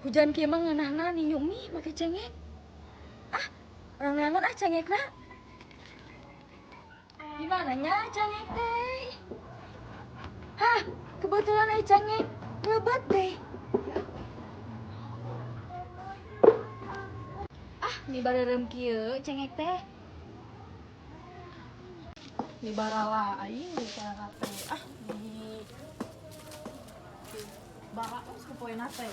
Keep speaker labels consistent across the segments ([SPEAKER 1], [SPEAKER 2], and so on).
[SPEAKER 1] Hujan kieu mah ngeunahna ninjuk mie make cengek. Ah, orang naon cengekna? Di mananya cengek teh? Hah, kebetulan cengek ngebat deh. Ah, mi bareureum kieu cengek teh.
[SPEAKER 2] Di barala aing di cara teh di bara geus poena teh.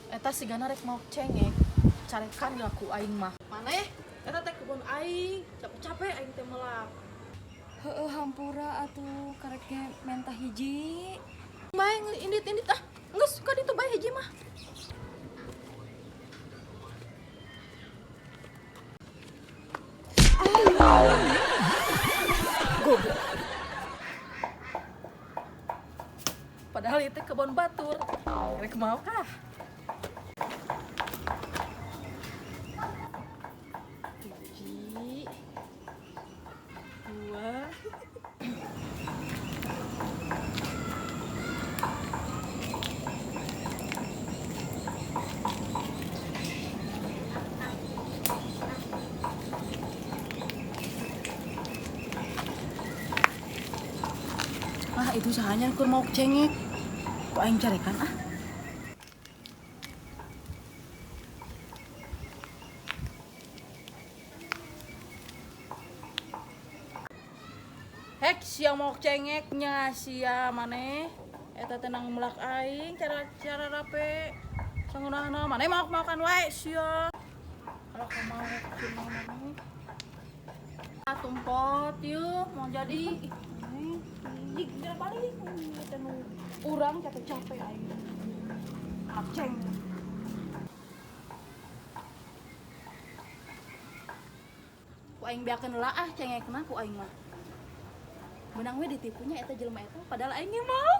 [SPEAKER 2] Eta sigana rek mau cengek carekan laku aing mah. Maneh eta teh kebun aing, capek-capek aing teh melak.
[SPEAKER 1] Heueuh hampura atuh karek ge mentah hiji.
[SPEAKER 2] Maeng indit-indit ah, geus ka ditu bae hiji mah. Goblok. Padahal itu kebun batur. Rek mau kah? Hiji, dua, ah itu sahanya kur mau cengek. Kok aing carekan ah? Hek sia mau cengeknya sia maneh. Eta tenang melak aing cara rape. Sangeunahna maneh mau makan wae sia. Kalau kamu mau cuma maneh. Tumpot yuk mau jadi. Ih, balik. Eta nu urang capek-capek aing. Aceng. Ku aing biakeun heula ah cengekna ku aing mah. Menang we ditipunya eta jelema eta padahal aing mau.